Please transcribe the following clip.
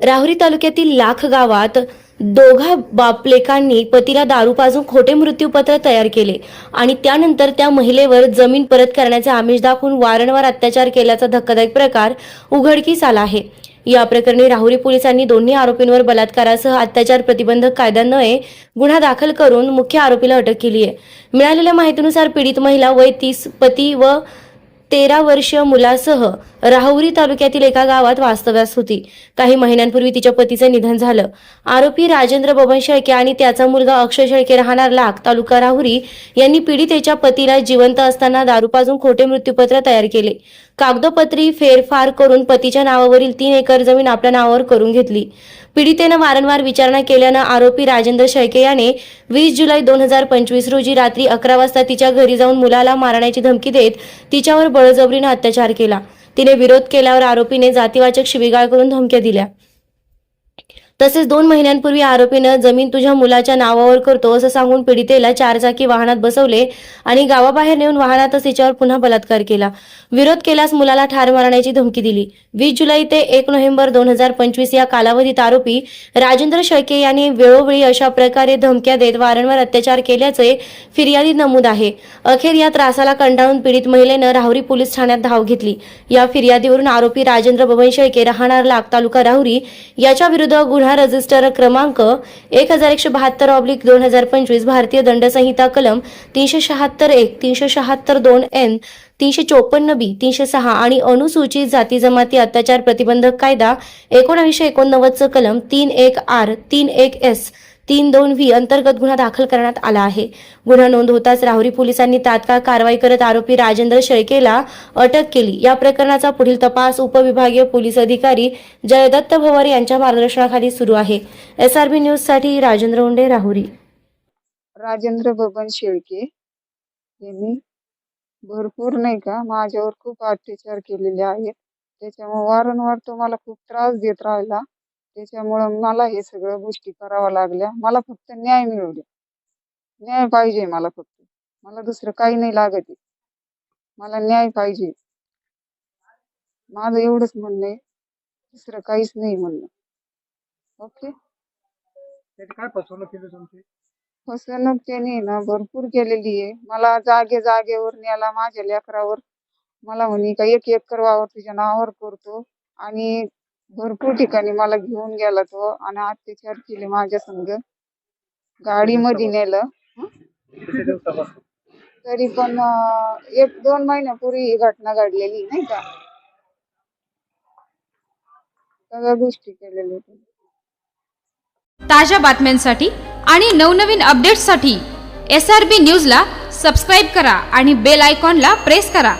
राहुरी तालुक्यातील लाख गावात दोघा बापलेकांनी पतीला दारू पाजून खोटे मृत्यूपत्र तयार केले आणि त्यानंतर त्या महिलेवर जमीन परत करण्याचे आमिष दाखवून वारंवार अत्याचार केल्याचा धक्कादायक प्रकार उघडकीस आला आहे। या प्रकरणी राहुरी पोलिसांनी दोन्ही आरोपींवर बलात्कारासह अत्याचार प्रतिबंधक कायद्यान्वये गुन्हा दाखल करून मुख्य आरोपीला अटक केली आहे। मिळालेल्या माहितीनुसार पीडित महिला वय 30, पती व 13 वर्षीय मुलासह राहुरी तालुक्यातील एका गावात वास्तव्यास होती। काही महिन्यांपूर्वी तिच्या पतीचे निधन झालं। आरोपी राजेंद्र बबन शेळके आणि त्याचा मुलगा अक्षय शेळके राहणार लाख तालुका राहुरी यांनी पीडितेच्या पतीला जिवंत असताना दारू पाजून खोटे मृत्यूपत्र तयार केले। कागदोपत्री फेरफार करून पतीच्या नावावरील 3 एकर जमीन आपल्या नावावर करून घेतली। पीडितेने वारंवार विचारणा केल्यानं आरोपी राजेंद्र शेळके याने 20 जुलै 2025 रोजी रात्री 11 वाजता तिच्या घरी जाऊन मुलाला मारण्याची धमकी देत तिच्यावर बळजबरीने अत्याचार केला। तिने विरोध केल्यावर आरोपीने जातीवाचक शिवीगाळ करून धमक्या दिल्या। तसेच 2 महिन्यांपूर्वी आरोपीने जमीन तुझ्या मुलाच्या नावावर करतो असं सांगून पीडितेला 4 चाकी वाहनात बसवले आणि गावाबाहेर नेऊन वाहनातच तिच्यावर पुन्हा बलात्कार केला। विरोध केल्यास मुलाला ठार मारण्याची धमकी दिली। 20 जुलै ते 1 नोव्हेंबर 2025 या कालावधीत आरोपी राजेंद्र शेळके यांनी वेळोवेळी अशा प्रकारे धमक्या देत वारंवार अत्याचार केल्याचे फिर्यादीत नमूद आहे। अखेर या त्रासाला कंटाळून पीडित महिलेनं राहुरी पोलीस ठाण्यात धाव घेतली। या फिर्यादीवरून आरोपी राजेंद्र बबन शेळके राहणार लाख तालुका राहुरी याच्या विरुद्ध गुन्हा रजिस्टर क्रमांक 1172/2025 भारतीय दंड संहिता कलम 376(1), 376(2)(N), 354(B), 306 आणि अनुसूचित जाती जमाती अत्याचार प्रतिबंधक कायदा 1989 कलम 31R, 31S, 32V अंतर्गत गुन्हा दाखल करण्यात आला आहे। गुन्हा नोंद होताच राहुरी पोलिसांनी तात्काळ कारवाई करत आरोपी राजेंद्र शेळकेला अटक केली। या प्रकरणाचा पुढील तपास उपविभागीय पोलीस अधिकारी जयदत्त भवर यांच्या मार्गदर्शनाखाली सुरू आहे। SRB न्यूज साठी राजेंद्र उंडे, राहुरी। राजेंद्र बबन शेळके यांनी भरपूर नाही का माझ्यावर खूप अत्याचार केलेले आहेत। त्याच्यामुळे वारंवार तो मला खूप त्रास देत राहिला। त्याच्यामुळे मला हे सगळं गोष्टी कराव्या लागल्या। मला फक्त न्याय मिळू द्या, न्याय पाहिजे मला फक्त, मला दुसरं काही नाही लागत, मला न्याय पाहिजे। माझं एवढंच म्हणणं आहे, दुसरं काहीच नाही म्हणणं। ओके। काय फसवणूक केली तुमची? फसवणूक त्याने ना भरपूर केलेली आहे। मला जागेवर न्याला, माझ्या लेकरावर मला म्हणे का 1 एकर वावर तुझ्या नावावर करतो आणि भरपूर ठिकाणी मला घेऊन गेला तो आणि अत्याचार केले माझ्या संग। गाडीमध्ये नेलं। तरी पण 1-2 महिन्यापूर्वी ही घटना घडलेली नाही का, सगळ्या गोष्टी केलेल्या। ताज्या बातम्यांसाठी आणि नवनवीन अपडेट्ससाठी SRB न्यूजला सबस्क्राईब करा आणि बेल आयकॉनला प्रेस करा।